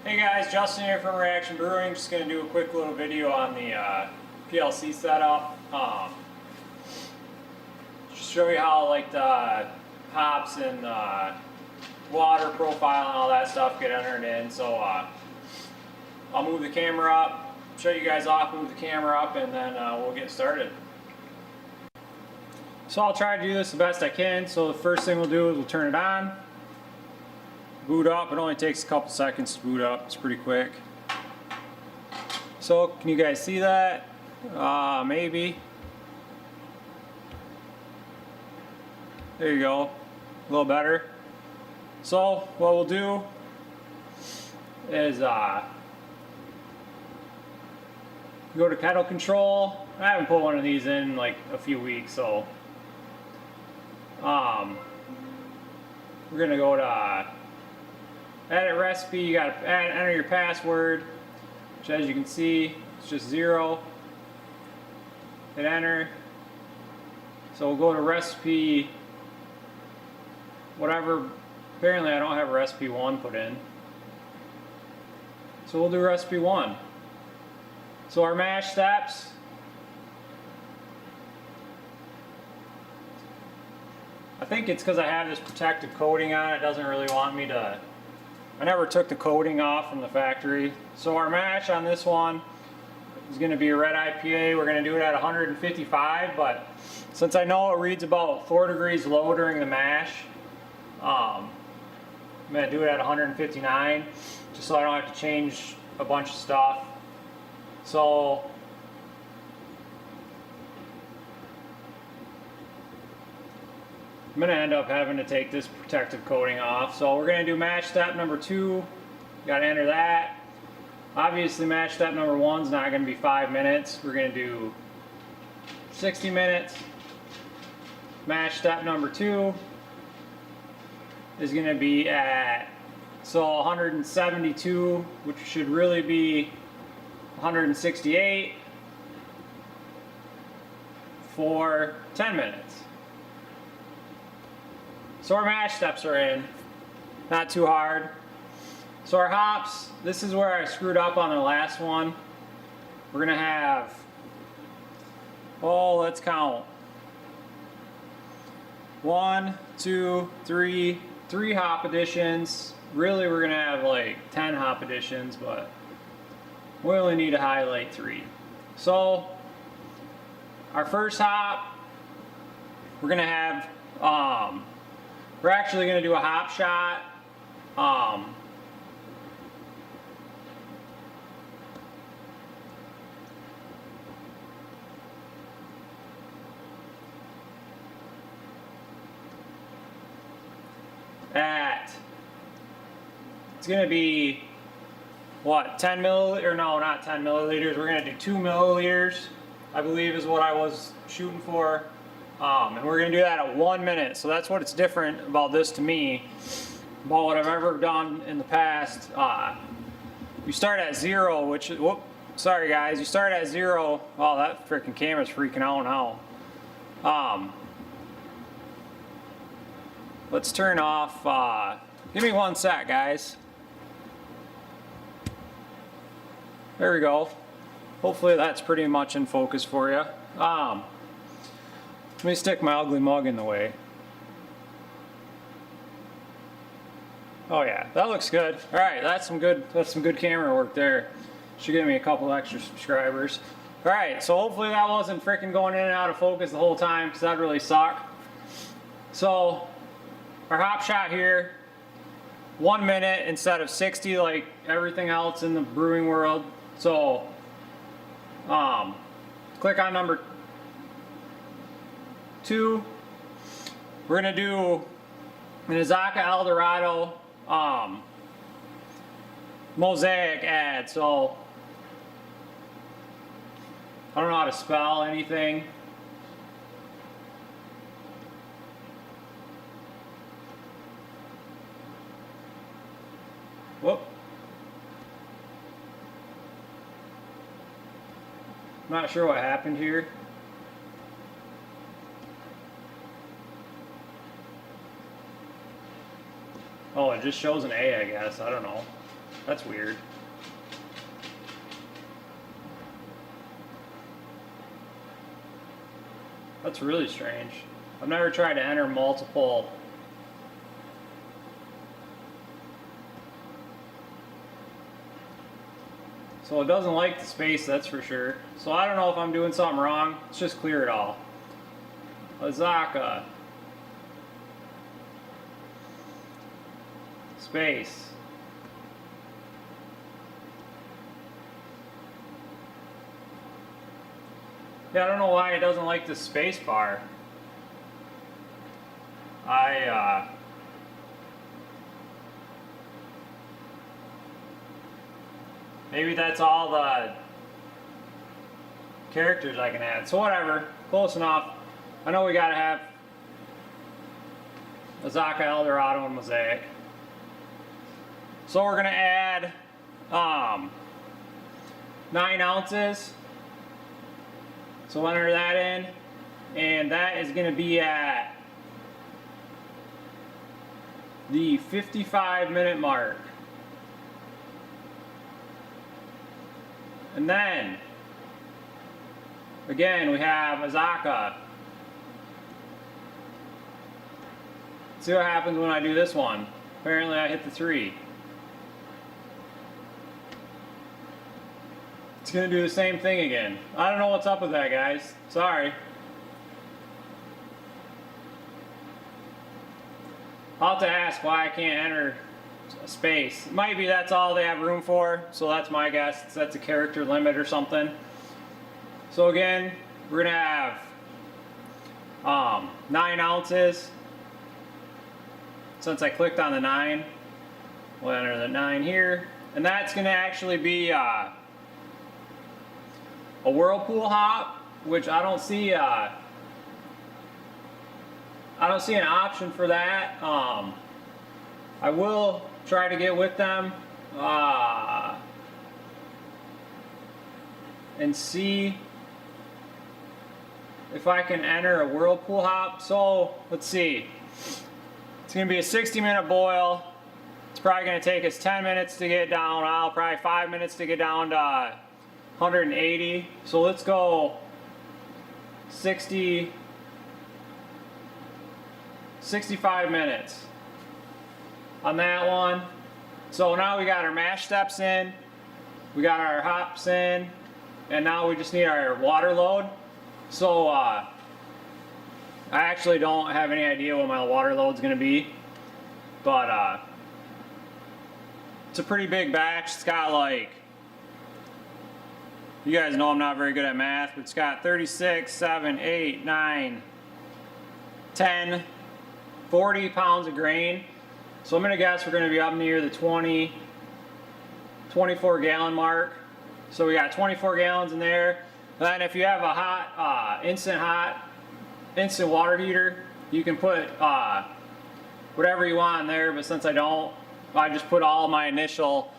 Hey guys, Justin here from Reaction Brewing. Just going to do a quick little video on the PLC setup. Just show you how like the hops and water profile and all that stuff get entered in. So I'll move the camera up, show you guys off, move the camera up, and then we'll get started. So I'll try to do this the best I can. So the first thing we'll do is we'll turn it on. Boot up. It only takes a couple seconds to boot up. It's pretty quick. So can you guys see that? Maybe. There you go. A little better. So what we'll do is go to kettle control. I haven't put one of these in like a few weeks, so we're gonna go to edit recipe. You gotta enter your password, which as you can see, it's just 0. Hit enter. So we'll go to recipe, whatever. Apparently I don't have recipe 1 put in. So we'll do recipe 1. So our mash steps. I think it's because I have this protective coating on it. It doesn't really want me to. I never took the coating off from the factory. So our mash on this one is going to be a red IPA. We're going to do it at 155, but since I know it reads about 4 degrees low during the mash, I'm going to do it at 159 just so I don't have to change a bunch of stuff. So I'm going to end up having to take this protective coating off. So we're going to do mash step number 2. Got to enter that. Obviously mash step number 1 is not going to be 5 minutes. We're going to do 60 minutes. Mash step number 2 is going to be at 172, which should really be 168 for 10 minutes. So our mash steps are in, not too hard. So our hops, this is where I screwed up on the last one. We're gonna have, let's count. 1, 2, 3, 3 hop additions. Really we're gonna have like 10 hop additions, but we only need to highlight 3. So our first hop, we're gonna have, we're actually going to do a hop shot. It's going to be, what, 10 milliliters? No, not 10 milliliters. We're going to do 2 milliliters, I believe is what I was shooting for. And we're going to do that at 1 minute. So that's what's different about this to me, about what I've ever done in the past. You start at 0, which, sorry guys, you start at 0. Oh, that freaking camera's freaking out now. Let's turn off, give me 1 sec, guys. There we go. Hopefully that's pretty much in focus for you. Let me stick my ugly mug in the way. Oh yeah, that looks good. All right, that's some good camera work there. Should give me a couple extra subscribers. All right, so hopefully that wasn't freaking going in and out of focus the whole time, because that'd really suck. So our hop shot here, 1 minute instead of 60 like everything else in the brewing world. So click on number 2. We're gonna do an Azaka Eldorado mosaic ad. So I don't know how to spell anything. Whoop. Not sure what happened here. Oh, it just shows an A, I guess. I don't know. That's weird. That's really strange. I've never tried to enter multiple. So it doesn't like the space, that's for sure. So I don't know if I'm doing something wrong. Let's just clear it all. Azaka. Space. Yeah, I don't know why it doesn't like the space bar. Maybe that's all the characters I can add. So whatever, close enough. I know we gotta have Azaka, Eldorado, and Mosaic. So we're gonna add 9 ounces. So we'll enter that in, and that is gonna be at the 55-minute mark. And then, again, we have Azaka. Let's see what happens when I do this one. Apparently I hit the 3. It's gonna do the same thing again. I don't know what's up with that, guys. Sorry. I'll have to ask why I can't enter a space. It might be that's all they have room for, so that's my guess. That's a character limit or something. So again, we're gonna have 9 ounces. Since I clicked on the 9, we'll enter the 9 here, and that's gonna actually be a whirlpool hop, which I don't see an option for that. I will try to get with them and see if I can enter a whirlpool hop. So let's see. It's gonna be a 60-minute boil. It's probably gonna take us 10 minutes to get down. Probably 5 minutes to get down to 180. So let's go 65 minutes on that one. So now we got our mash steps in, we got our hops in, and now we just need our water load. So I actually don't have any idea what my water load's gonna be, but it's a pretty big batch. It's got like, you guys know I'm not very good at math, but it's got 36, 7, 8, 9, 10, 40 pounds of grain. So I'm gonna guess we're gonna be up near the 24 gallon mark. So we got 24 gallons in there. And then if you have a instant water heater, you can put whatever you want in there, but since I don't, I just put all my initial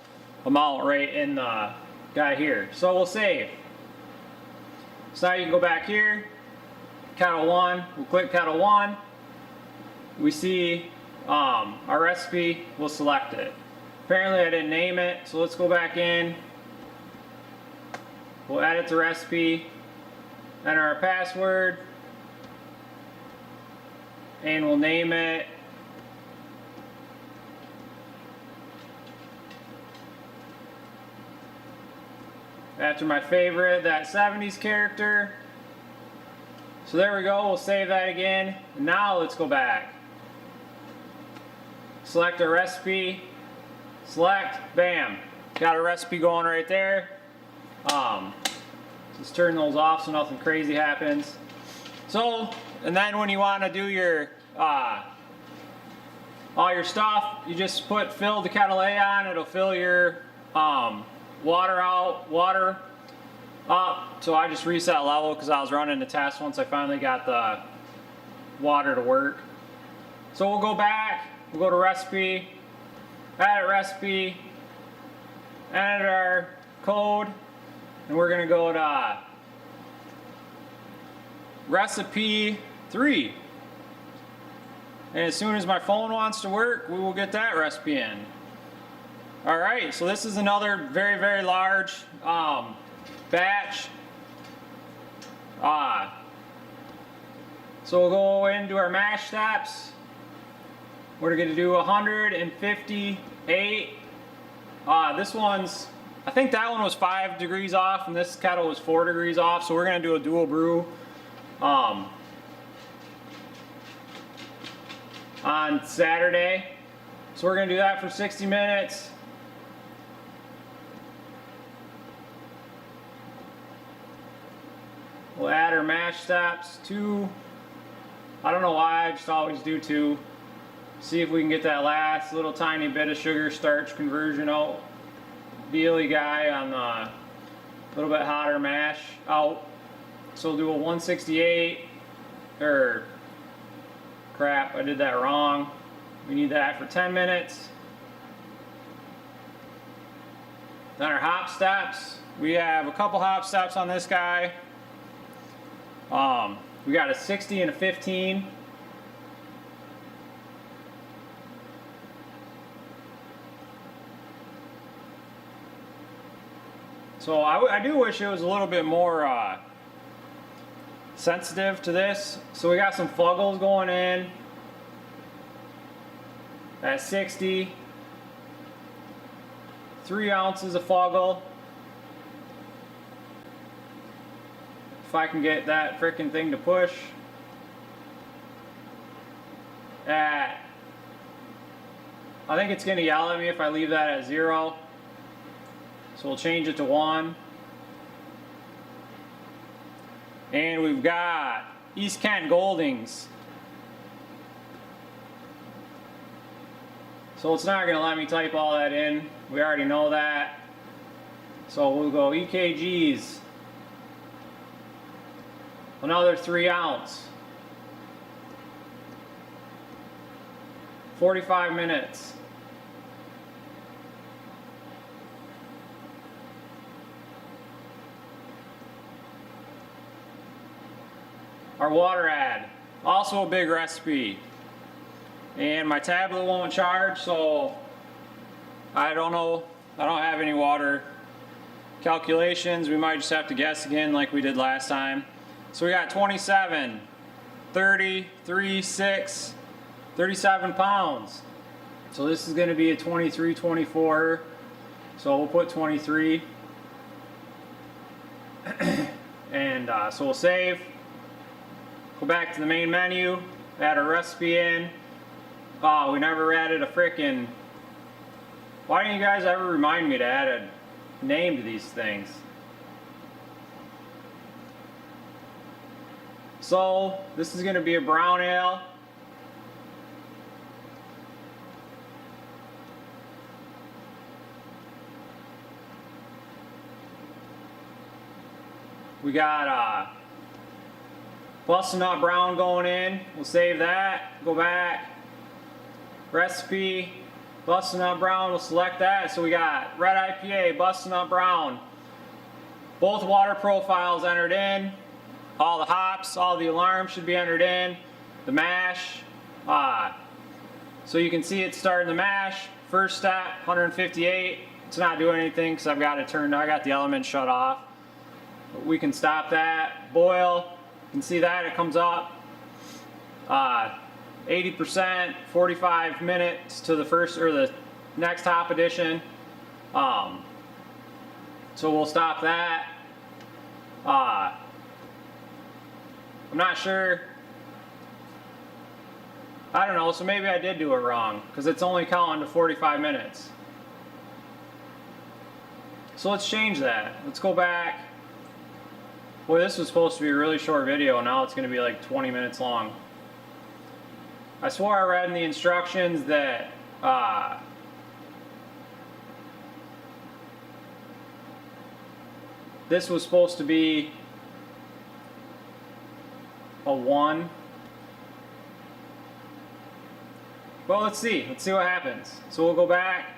amount right in the guy here. So we'll save. So now you can go back here, kettle 1, we'll click kettle 1. We see our recipe, we'll select it. Apparently I didn't name it, so let's go back in. We'll edit the recipe, enter our password, and we'll name it after my favorite, that 70s character. So there we go, we'll save that again. Now let's go back. Select our recipe, select, bam. Got a recipe going right there. Just turn those off so nothing crazy happens. So, and then when you want to do your all your stuff, you just fill the kettle A on. It'll fill your water up. So I just reset level because I was running the test once I finally got the water to work. So we'll go back, we'll go to recipe, edit recipe, edit our code, and we're gonna go to recipe 3. And as soon as my phone wants to work, we will get that recipe in. All right, so this is another very, very large batch. So we'll go into our mash steps. We're going to do 158. This one's, I think that one was 5 degrees off and this kettle was 4 degrees off. So we're going to do a dual brew on Saturday. So we're going to do that for 60 minutes. We'll add our mash steps, 2. I don't know why, I just always do 2. See if we can get that last little tiny bit of sugar starch conversion out. Dealy guy on the little bit hotter mash out. So we'll do a 168, or crap, I did that wrong. We need that for 10 minutes. Then our hop steps. We have a couple hop steps on this guy. We got a 60 and a 15. So I do wish it was a little bit more sensitive to this. So we got some fuggles going in at 60. 3 ounces of fuggle. If I can get that frickin' thing to push at, I think it's gonna yell at me if I leave that at 0. So we'll change it to 1. And we've got East Kent Goldings. So it's not gonna let me type all that in. We already know that. So we'll go EKGs. Another 3 ounce. 45 minutes. Our water add, also a big recipe. And my tablet won't charge, so I don't know. I don't have any water calculations. We might just have to guess again like we did last time. So we got 27, 30, 3, 6, 37 pounds. So this is going to be a 23, 24. So we'll put 23. And so we'll save. Go back to the main menu. Add a recipe in. Oh, we never added a frickin'. Why didn't you guys ever remind me to add a name to these things? So this is going to be a brown ale. We got busting up brown going in. We'll save that. Go back. Recipe. Busting up brown. We'll select that. So we got red IPA, busting up brown. Both water profiles entered in. All the hops, all the alarms should be entered in. The mash. So you can see it's starting the mash. First step, 158. It's not doing anything because I've got it turned. I got the element shut off. But we can stop that. Boil. You can see that it comes up. 80%, 45 minutes to the first or the next hop addition. So we'll stop that. I'm not sure. I don't know, so maybe I did do it wrong because it's only counting to 45 minutes. So let's change that. Let's go back. Boy, this was supposed to be a really short video. Now it's going to be like 20 minutes long. I swore I read in the instructions that this was supposed to be a 1. Well, let's see. Let's see what happens. So we'll go back.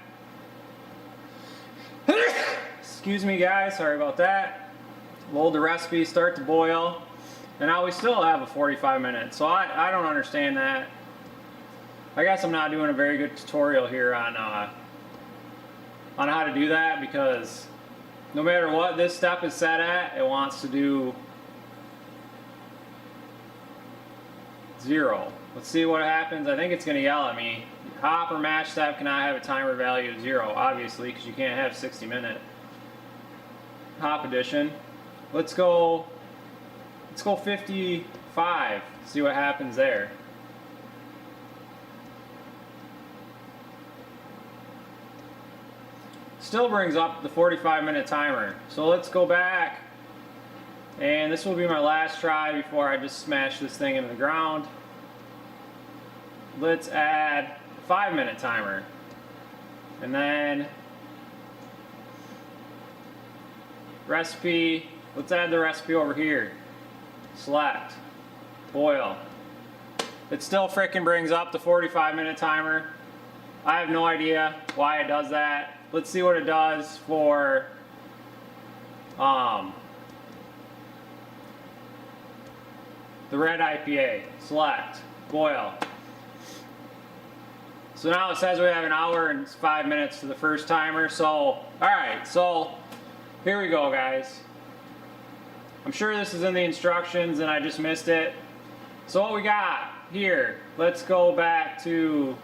Excuse me, guys. Sorry about that. Load the recipe, start to boil. And now we still have a 45 minutes. So I don't understand that. I guess I'm not doing a very good tutorial here on on how to do that, because no matter what this step is set at, it wants to do 0. Let's see what happens. I think it's going to yell at me. Hop or match step cannot have a timer value of 0, obviously, because you can't have 60-minute hop addition. Let's go 55. See what happens there. Still brings up the 45-minute timer. So let's go back, and this will be my last try before I just smash this thing into the ground. Let's add 5-minute timer, and then recipe. Let's add the recipe over here. Select, boil. It still frickin' brings up the 45-minute timer. I have no idea why it does that. Let's see what it does for the red IPA. Select, boil. So now it says we have an hour and 5 minutes to the first timer. So, alright, so here we go, guys. I'm sure this is in the instructions and I just missed it. So what we got here, let's go back to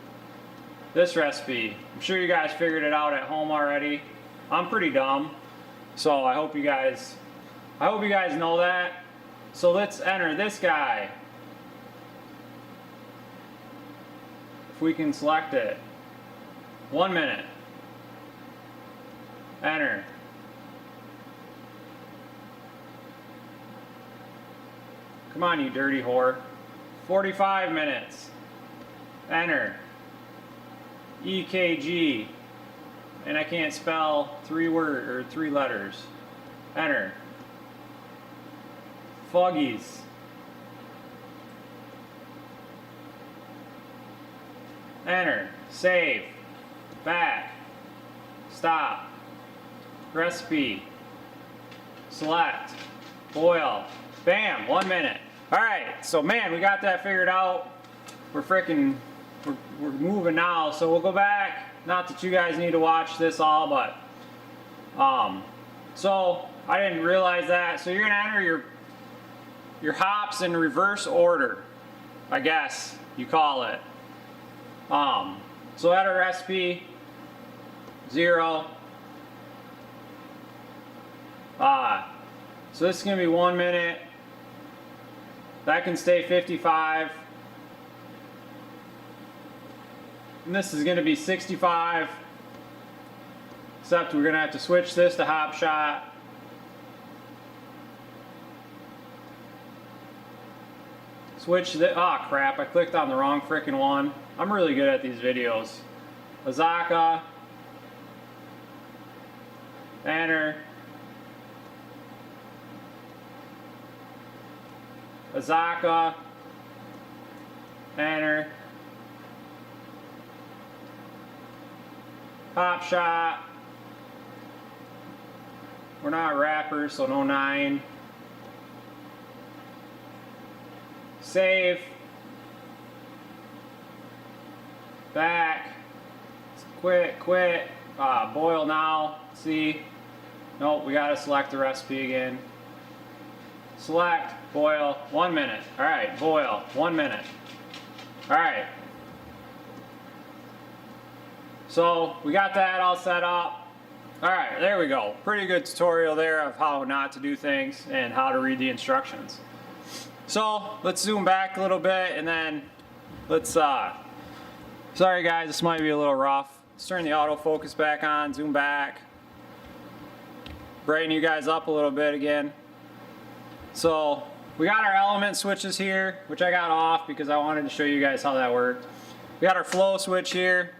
this recipe. I'm sure you guys figured it out at home already. I'm pretty dumb, so I hope you guys know that. So let's enter this guy. If we can select it. 1 minute. Enter. Come on, you dirty whore. 45 minutes. Enter. EKG. And I can't spell 3 letters. Enter. Foggies. Enter. Save. Back. Stop. Recipe. Select. Boil. Bam. 1 minute. Alright, so man, we got that figured out. We're moving now, so we'll go back. Not that you guys need to watch this all, but so I didn't realize that. So you're gonna enter your hops in reverse order, I guess you call it. So enter recipe 0. So this is gonna be 1 minute. That can stay 55. And this is going to be 65. Except we're going to have to switch this to hop shot. Switch the, oh crap, I clicked on the wrong frickin' one. I'm really good at these videos. Azaka. Enter. Azaka. Enter. Hop shot. We're not rappers, so no 9. Save. Back. Quit. Boil now. See? Nope, we gotta select the recipe again. Select, boil, 1 minute. Alright, boil, 1 minute. Alright. So we got that all set up. Alright, there we go. Pretty good tutorial there of how not to do things and how to read the instructions. So let's zoom back a little bit and then let's, sorry guys, this might be a little rough. Let's turn the autofocus back on, zoom back. Brighten you guys up a little bit again. So we got our element switches here, which I got off because I wanted to show you guys how that worked. We got our flow switch here.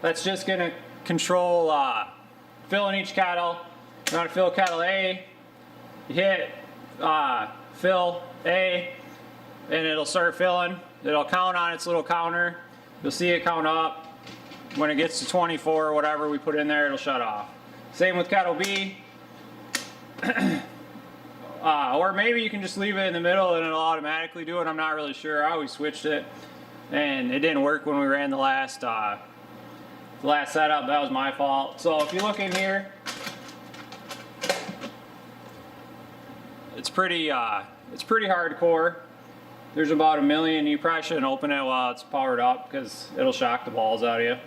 That's just going to control filling each kettle. You want to fill kettle A, you hit fill A, and it'll start filling. It'll count on its little counter. You'll see it count up. When it gets to 24 or whatever we put in there, it'll shut off. Same with kettle B. Or maybe you can just leave it in the middle and it'll automatically do it. I'm not really sure. I always switched it and it didn't work when we ran the last the last setup, that was my fault. So if you look in here, it's pretty hardcore. There's about 1 million. You probably shouldn't open it while it's powered up because it'll shock the balls out of you.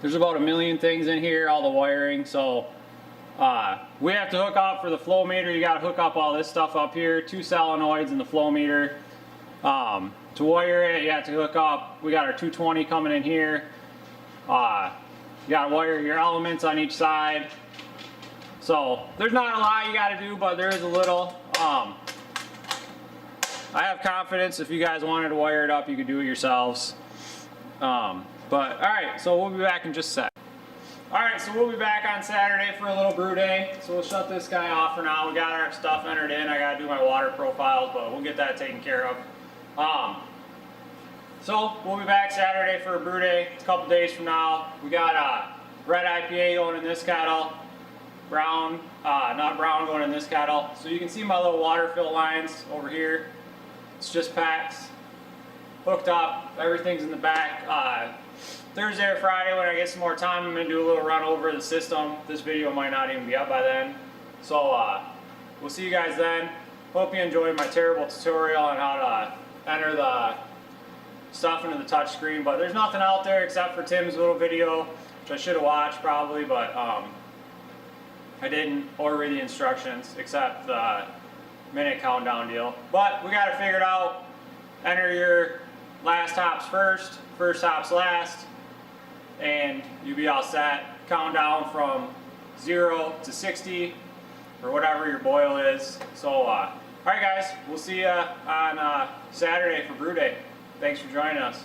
There's about 1 million things in here, all the wiring. So we have to hook up for the flow meter. You got to hook up all this stuff up here. 2 solenoids in the flow meter. To wire it, you have to hook up. We got our 220 coming in here. You got to wire your elements on each side. So there's not a lot you got to do, but there is a little. I have confidence if you guys wanted to wire it up, you could do it yourselves. But alright, so we'll be back in just a sec. Alright, so we'll be back on Saturday for a little brew day. So we'll shut this guy off for now. We got our stuff entered in. I gotta do my water profiles, but we'll get that taken care of. So we'll be back Saturday for a brew day. It's a couple days from now. We got red IPA going in this kettle. Brown, not brown going in this kettle. So you can see my little water fill lines over here. It's just packs, hooked up, everything's in the back. Thursday or Friday when I get some more time, I'm going to do a little run over the system. This video might not even be up by then. So we'll see you guys then. Hope you enjoyed my terrible tutorial on how to enter the stuff into the touchscreen. But there's nothing out there except for Tim's little video, which I should have watched probably, but I didn't, or read the instructions except the minute countdown deal. But we got to figure it out. Enter your last hops first, first hops last, and you'll be all set. Count down from 0 to 60 or whatever your boil is. So alright guys, we'll see you on Saturday for brew day. Thanks for joining us.